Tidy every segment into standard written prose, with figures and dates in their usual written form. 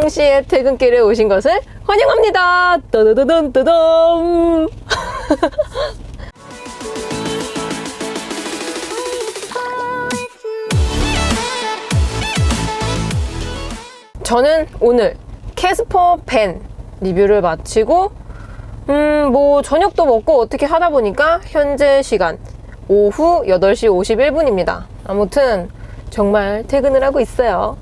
씨의 퇴근길에 오신 것을 환영합니다. 떠드드듬. 저는 오늘 캐스퍼 벤 리뷰를 마치고 뭐 저녁도 먹고 어떻게 하다 보니까 현재 시간 오후 8시 51분입니다. 아무튼 정말 퇴근을 하고 있어요.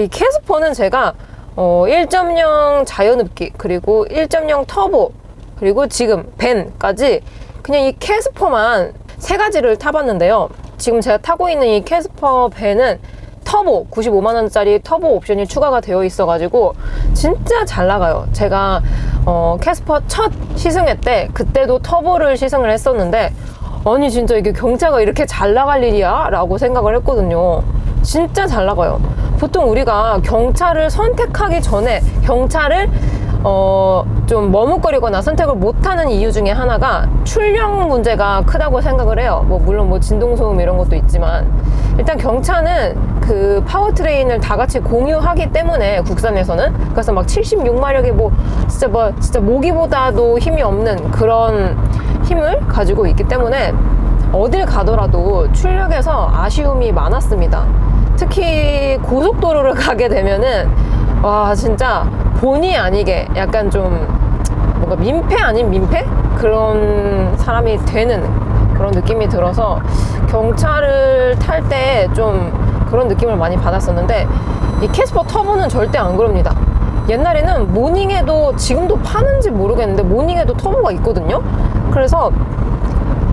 이 캐스퍼는 제가 1.0 자연흡기, 그리고 1.0 터보, 그리고 지금 벤까지 그냥 이 캐스퍼만 3가지를 타봤는데요. 지금 제가 타고 있는 이 캐스퍼 벤은 터보 95만원짜리 터보 옵션이 추가가 되어 있어가지고 진짜 잘 나가요. 제가 캐스퍼 첫 시승회 때 그때도 터보를 시승을 했었는데 아니 진짜 이게 경차가 이렇게 잘 나갈 일이야? 라고 생각을 했거든요. 진짜 잘 나가요. 보통 우리가 경차를 선택하기 전에 경차를 좀 머뭇거리거나 선택을 못하는 이유 중에 하나가 출력 문제가 크다고 생각을 해요. 물론 진동소음 이런 것도 있지만 일단 경차는 그 파워트레인을 다 같이 공유하기 때문에 국산에서는 그래서 막 76마력의 진짜 모기보다도 힘이 없는 그런 힘을 가지고 있기 때문에 어딜 가더라도 출력에서 아쉬움이 많았습니다. 특히 고속도로를 가게 되면은 와 진짜 본의 아니게 약간 좀 뭔가 민폐 아닌 민폐? 그런 사람이 되는 그런 느낌이 들어서 경차를 탈 때 좀 그런 느낌을 많이 받았었는데 이 캐스퍼 터보는 절대 안 그럽니다. 옛날에는 모닝에도 지금도 파는지 모르겠는데 모닝에도 터보가 있거든요. 그래서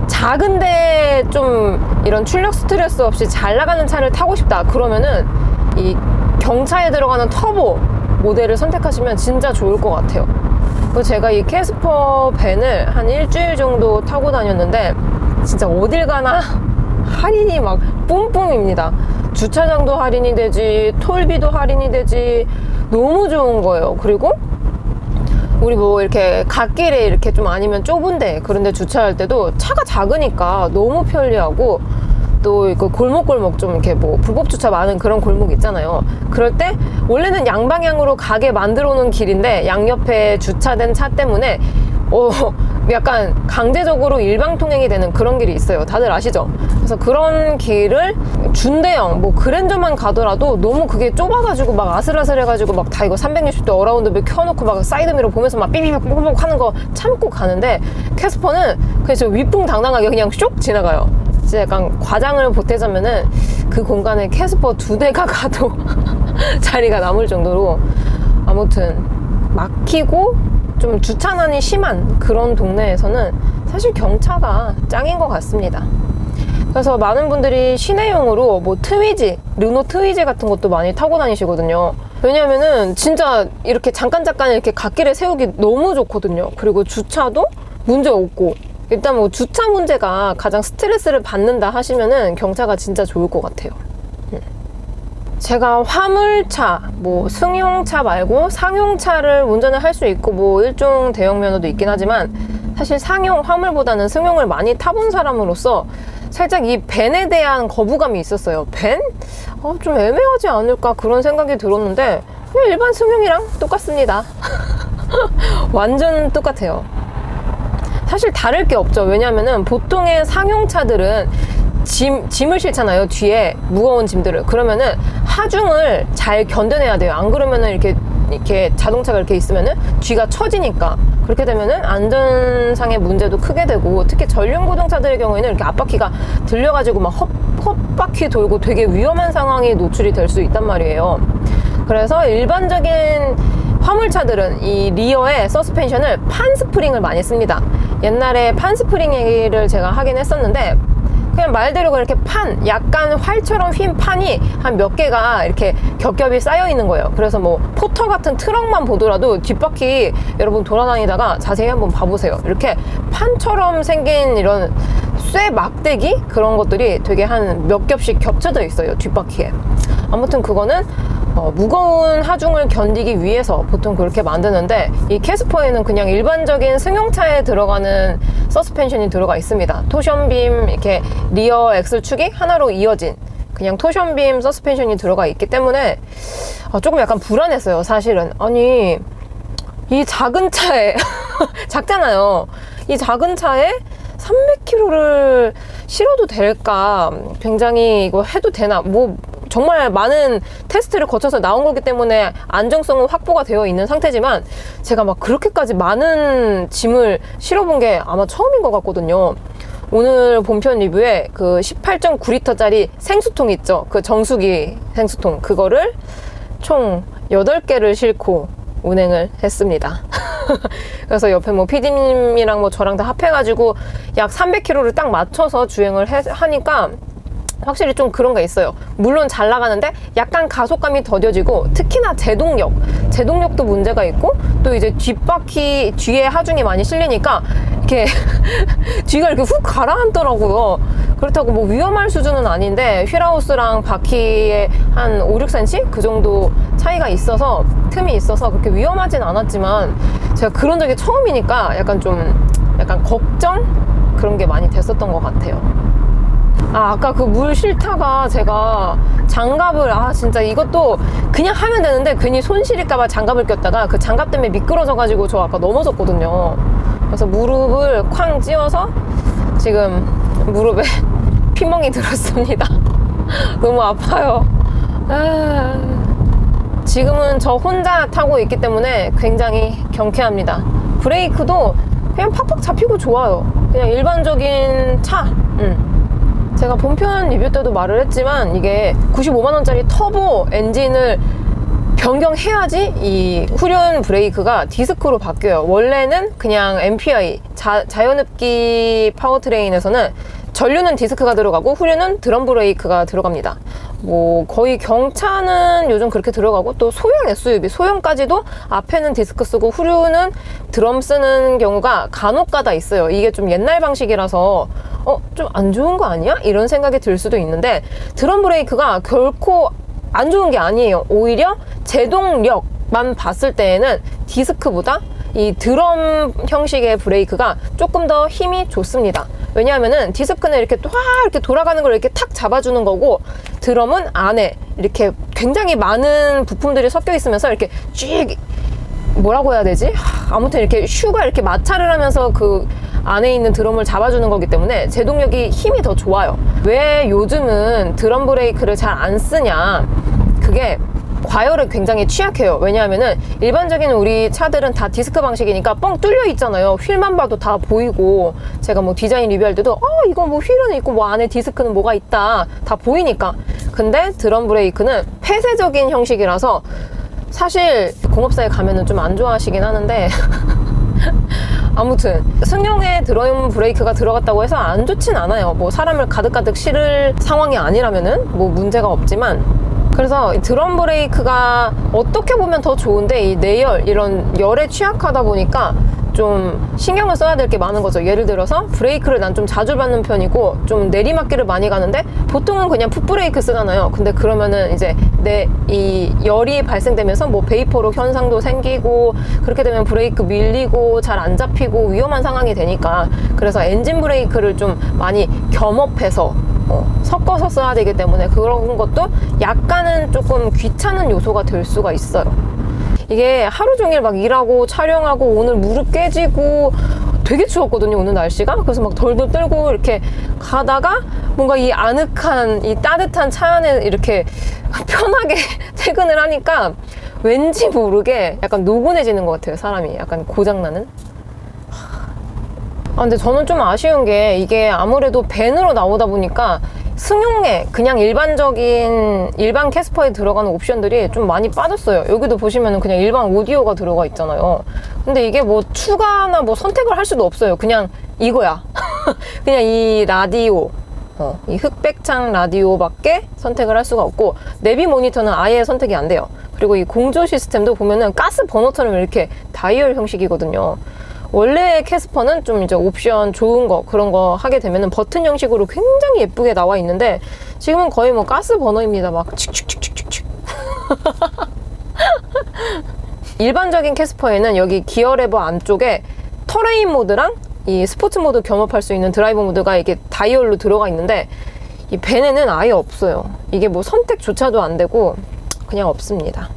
작은데 좀 이런 출력 스트레스 없이 잘 나가는 차를 타고 싶다 그러면은 이 경차에 들어가는 터보 모델을 선택하시면 진짜 좋을 것 같아요. 그리고 제가 이 캐스퍼 벤을 한 일주일 정도 타고 다녔는데 진짜 어딜 가나 할인이 막 뿜뿜입니다. 주차장도 할인이 되지, 톨비도 할인이 되지, 너무 좋은 거예요. 그리고 우리 이렇게 갓길에 이렇게 좀 아니면 좁은데 그런데 주차할 때도 차가 작으니까 너무 편리하고 또 이거 골목골목 좀 이렇게 불법 주차 많은 그런 골목 있잖아요. 그럴 때 원래는 양방향으로 가게 만들어 놓은 길인데 양옆에 주차된 차 때문에 약간 강제적으로 일방통행이 되는 그런 길이 있어요. 다들 아시죠? 그래서 그런 길을 준대형 그랜저만 가더라도 너무 그게 좁아가지고 막 아슬아슬해가지고 막 다 이거 360도 어라운드 켜놓고 막 사이드미러 보면서 막 삐삐삐 뽀뽀뽀 하는 거 참고 가는데 캐스퍼는 그래서 위풍당당하게 그냥 슉 지나가요. 진짜 약간 과장을 보태자면은 그 공간에 캐스퍼 2대가 가도 자리가 남을 정도로 아무튼 막히고 좀 주차난이 심한 그런 동네에서는 사실 경차가 짱인 것 같습니다. 그래서 많은 분들이 시내용으로 트위지, 르노 트위지 같은 것도 많이 타고 다니시거든요. 왜냐면은 진짜 이렇게 잠깐 이렇게 갓길에 세우기 너무 좋거든요. 그리고 주차도 문제 없고 일단 주차 문제가 가장 스트레스를 받는다 하시면은 경차가 진짜 좋을 것 같아요. 제가 화물차, 승용차 말고 상용차를 운전을 할 수 있고 일종 대형 면허도 있긴 하지만 사실 상용, 화물보다는 승용을 많이 타본 사람으로서 살짝 이 벤에 대한 거부감이 있었어요. 벤? 좀 애매하지 않을까 그런 생각이 들었는데 그냥 일반 승용이랑 똑같습니다. 완전 똑같아요. 사실 다를 게 없죠. 왜냐면은 보통의 상용차들은 짐을 실잖아요. 뒤에 무거운 짐들을. 그러면은 하중을 잘 견뎌내야 돼요. 안 그러면은 이렇게 자동차가 이렇게 있으면은 뒤가 처지니까 그렇게 되면은 안전상의 문제도 크게 되고 특히 전륜 자동차들의 경우에는 이렇게 앞바퀴가 들려가지고 막 헛바퀴 돌고 되게 위험한 상황이 노출이 될 수 있단 말이에요. 그래서 일반적인 화물차들은 이 리어에 서스펜션을 판 스프링을 많이 씁니다. 옛날에 판 스프링 얘기를 제가 하긴 했었는데 그냥 말대로 그렇게 약간 활처럼 휜 판이 한 몇 개가 이렇게 겹겹이 쌓여 있는 거예요. 그래서 포터 같은 트럭만 보더라도 뒷바퀴 여러분 돌아다니다가 자세히 한번 봐보세요. 이렇게 판처럼 생긴 이런 쇠 막대기 그런 것들이 되게 한 몇 겹씩 겹쳐져 있어요. 뒷바퀴에. 아무튼 그거는 무거운 하중을 견디기 위해서 보통 그렇게 만드는데 이 캐스퍼에는 그냥 일반적인 승용차에 들어가는 서스펜션이 들어가 있습니다. 토션빔 이렇게 리어 엑셀 축이 하나로 이어진 그냥 토션빔 서스펜션이 들어가 있기 때문에 조금 약간 불안했어요, 사실은. 아니, 이 작은 차에 작잖아요. 이 작은 차에 300km를 실어도 될까? 굉장히 이거 해도 되나? 뭐 정말 많은 테스트를 거쳐서 나온 거기 때문에 안정성은 확보가 되어 있는 상태지만 제가 막 그렇게까지 많은 짐을 실어본 게 아마 처음인 것 같거든요. 오늘 본편 리뷰에 그 18.9L짜리 생수통 있죠? 그 정수기 생수통, 그거를 총 8개를 싣고 운행을 했습니다. 그래서 옆에 뭐 PD님이랑 뭐 저랑 다 합해가지고 약 300km를 딱 맞춰서 주행을 하니까 확실히 좀 그런 게 있어요. 물론 잘 나가는데 약간 가속감이 더뎌지고, 특히나 제동력도 문제가 있고, 또 이제 뒷바퀴 뒤에 하중이 많이 실리니까 이렇게 뒤가 이렇게 훅 가라앉더라고요. 그렇다고 뭐 위험할 수준은 아닌데 휠하우스랑 바퀴에 한 5-6cm 그 정도 차이가 있어서, 틈이 있어서 그렇게 위험하진 않았지만 제가 그런 적이 처음이니까 약간 걱정? 그런 게 많이 됐었던 것 같아요. 아까 그 물 싫다가 제가 장갑을, 진짜 이것도 그냥 하면 되는데 괜히 손 시릴까봐 장갑을 꼈다가 그 장갑 때문에 미끄러져가지고 저 아까 넘어졌거든요. 그래서 무릎을 쾅 찧어서 지금 무릎에 피멍이 들었습니다. 너무 아파요. 지금은 저 혼자 타고 있기 때문에 굉장히 경쾌합니다. 브레이크도 그냥 팍팍 잡히고 좋아요. 그냥 일반적인 차. 제가 본편 리뷰 때도 말을 했지만 이게 95만원짜리 터보 엔진을 변경해야지 이 후륜 브레이크가 디스크로 바뀌어요. 원래는 그냥 MPI, 자연흡기 파워트레인에서는 전류는 디스크가 들어가고 후륜은 드럼 브레이크가 들어갑니다. 뭐 거의 경차는 요즘 그렇게 들어가고, 또 소형 SUV, 소형까지도 앞에는 디스크 쓰고 후륜은 드럼 쓰는 경우가 간혹가다 있어요. 이게 좀 옛날 방식이라서 좀 안 좋은 거 아니야? 이런 생각이 들 수도 있는데, 드럼 브레이크가 결코 안 좋은 게 아니에요. 오히려 제동력만 봤을 때에는 디스크보다 이 드럼 형식의 브레이크가 조금 더 힘이 좋습니다. 왜냐하면은 디스크는 이렇게 이렇게 돌아가는 걸 이렇게 탁 잡아주는 거고, 드럼은 안에 이렇게 굉장히 많은 부품들이 섞여 있으면서 이렇게 쭉, 뭐라고 해야 되지? 아무튼 이렇게 슈가 이렇게 마찰을 하면서 그 안에 있는 드럼을 잡아주는 거기 때문에 제동력이 힘이 더 좋아요. 왜 요즘은 드럼 브레이크를 잘 안 쓰냐? 그게 과열에 굉장히 취약해요. 왜냐하면은 일반적인 우리 차들은 다 디스크 방식이니까 뻥 뚫려 있잖아요. 휠만 봐도 다 보이고, 제가 뭐 디자인 리뷰할 때도 이거 뭐 휠은 있고 뭐 안에 디스크는 뭐가 있다 다 보이니까. 근데 드럼 브레이크는 폐쇄적인 형식이라서 사실 공업사에 가면은 좀 안 좋아하시긴 하는데 아무튼 승용에 드럼 브레이크가 들어갔다고 해서 안 좋진 않아요. 뭐 사람을 가득가득 실을 상황이 아니라면은 뭐 문제가 없지만, 그래서 드럼 브레이크가 어떻게 보면 더 좋은데 이 내열, 이런 열에 취약하다 보니까 좀 신경을 써야 될 게 많은 거죠. 예를 들어서 브레이크를 난 좀 자주 밟는 편이고 좀 내리막길을 많이 가는데 보통은 그냥 풋브레이크 쓰잖아요. 근데 그러면은 이제 이 열이 발생되면서 뭐 베이퍼로 현상도 생기고, 그렇게 되면 브레이크 밀리고 잘 안 잡히고 위험한 상황이 되니까, 그래서 엔진 브레이크를 좀 많이 겸업해서 섞어서 써야 되기 때문에 그런 것도 약간은 조금 귀찮은 요소가 될 수가 있어요. 이게 하루 종일 막 일하고 촬영하고 오늘 무릎 깨지고 되게 추웠거든요, 오늘 날씨가. 그래서 막 덜덜 떨고 이렇게 가다가 뭔가 이 아늑한, 이 따뜻한 차 안에 이렇게 편하게 퇴근을 하니까 왠지 모르게 약간 노곤해지는 것 같아요, 사람이. 약간 고장나는? 근데 저는 좀 아쉬운 게, 이게 아무래도 밴으로 나오다 보니까 승용에 그냥 일반 캐스퍼에 들어가는 옵션들이 좀 많이 빠졌어요. 여기도 보시면은 그냥 일반 오디오가 들어가 있잖아요. 근데 이게 뭐 추가나 뭐 선택을 할 수도 없어요. 그냥 이거야. 그냥 이 라디오, 이 흑백창 라디오밖에 선택을 할 수가 없고, 내비 모니터는 아예 선택이 안 돼요. 그리고 이 공조 시스템도 보면은 가스 버너처럼 이렇게 다이얼 형식이거든요. 원래 캐스퍼는 좀 이제 옵션 좋은 거, 그런 거 하게 되면은 버튼 형식으로 굉장히 예쁘게 나와 있는데, 지금은 거의 뭐 가스 버너입니다. 막 칙칙칙칙칙. 일반적인 캐스퍼에는 여기 기어 레버 안쪽에 터레인 모드랑 이 스포츠 모드 겸업할 수 있는 드라이브 모드가 이게 다이얼로 들어가 있는데, 이 벤에는 아예 없어요. 이게 뭐 선택조차도 안 되고 그냥 없습니다.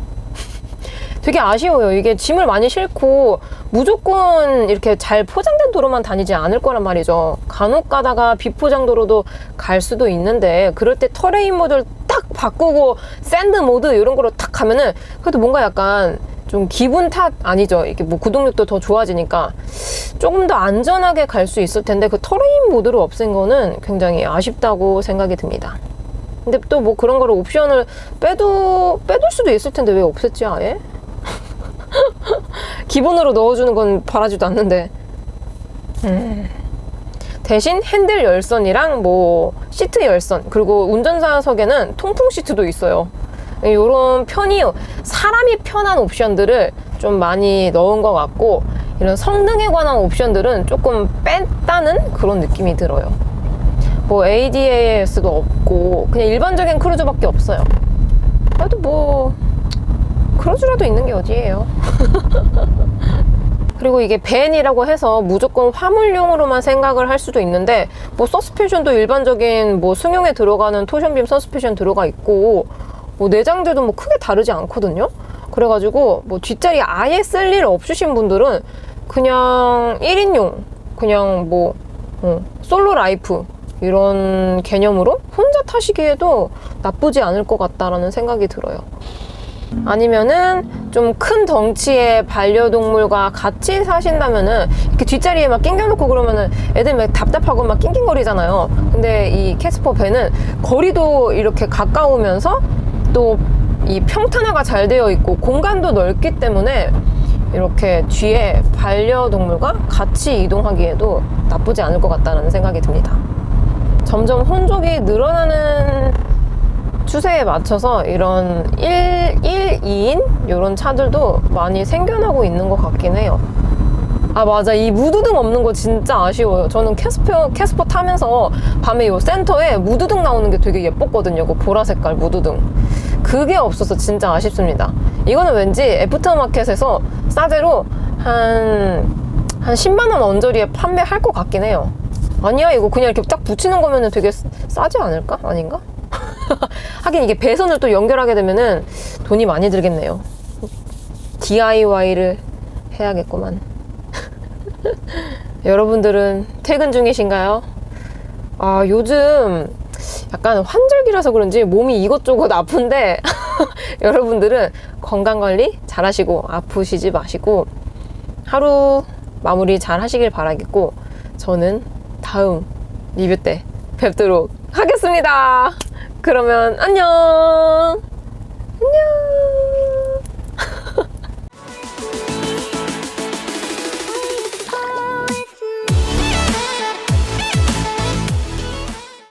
되게 아쉬워요. 이게 짐을 많이 싣고 무조건 이렇게 잘 포장된 도로만 다니지 않을 거란 말이죠. 간혹 가다가 비포장 도로도 갈 수도 있는데 그럴 때 터레인 모드를 딱 바꾸고 샌드 모드 이런 거로 탁 가면은 그래도 뭔가 약간 좀 기분 탓 아니죠. 이게 뭐 구동력도 더 좋아지니까 조금 더 안전하게 갈 수 있을 텐데 그 터레인 모드를 없앤 거는 굉장히 아쉽다고 생각이 듭니다. 근데 또 뭐 그런 거를 옵션을 빼둘 수도 있을 텐데 왜 없앴지 아예? 기본으로 넣어주는 건 바라지도 않는데. 대신 핸들 열선이랑 뭐 시트 열선 그리고 운전자석에는 통풍 시트도 있어요. 이런 사람이 편한 옵션들을 좀 많이 넣은 것 같고 이런 성능에 관한 옵션들은 조금 뺐다는 그런 느낌이 들어요. 뭐 ADAS도 없고 그냥 일반적인 크루즈밖에 없어요. 그래도 뭐 크루즈라도 있는 게 어디예요. 그리고 이게 벤이라고 해서 무조건 화물용으로만 생각을 할 수도 있는데 뭐 서스펜션도 일반적인 뭐 승용에 들어가는 토션빔 서스펜션 들어가 있고 뭐 내장들도 뭐 크게 다르지 않거든요. 그래가지고 뭐 뒷자리 아예 쓸 일 없으신 분들은 그냥 1인용 그냥 뭐 솔로 라이프 이런 개념으로 혼자 타시기에도 나쁘지 않을 것 같다라는 생각이 들어요. 아니면은 좀 큰 덩치의 반려동물과 같이 사신다면은 이렇게 뒷자리에 막 낑겨놓고 그러면은 애들 막 답답하고 막 낑낑거리잖아요. 근데 이 캐스퍼 벤은 거리도 이렇게 가까우면서 또 이 평탄화가 잘 되어 있고 공간도 넓기 때문에 이렇게 뒤에 반려동물과 같이 이동하기에도 나쁘지 않을 것 같다는 생각이 듭니다. 점점 혼족이 늘어나는 추세에 맞춰서 이런 2인 이런 차들도 많이 생겨나고 있는 것 같긴 해요. 아 맞아, 이 무드등 없는 거 진짜 아쉬워요. 저는 캐스퍼 타면서 밤에 요 센터에 무드등 나오는 게 되게 예뻤거든요. 그 보라 색깔 무드등. 그게 없어서 진짜 아쉽습니다. 이거는 왠지 애프터마켓에서 싸제로 한 10만 원 언저리에 판매할 것 같긴 해요. 아니야, 이거 그냥 이렇게 딱 붙이는 거면은 되게 싸지 않을까? 아닌가? 하긴 이게 배선을 또 연결하게 되면은 돈이 많이 들겠네요. DIY를 해야겠구만. 여러분들은 퇴근 중이신가요? 아, 요즘 약간 환절기라서 그런지 몸이 이것저것 아픈데 여러분들은 건강관리 잘 하시고 아프시지 마시고 하루 마무리 잘 하시길 바라겠고 저는 다음 리뷰 때 뵙도록 하겠습니다. 그러면 안녕.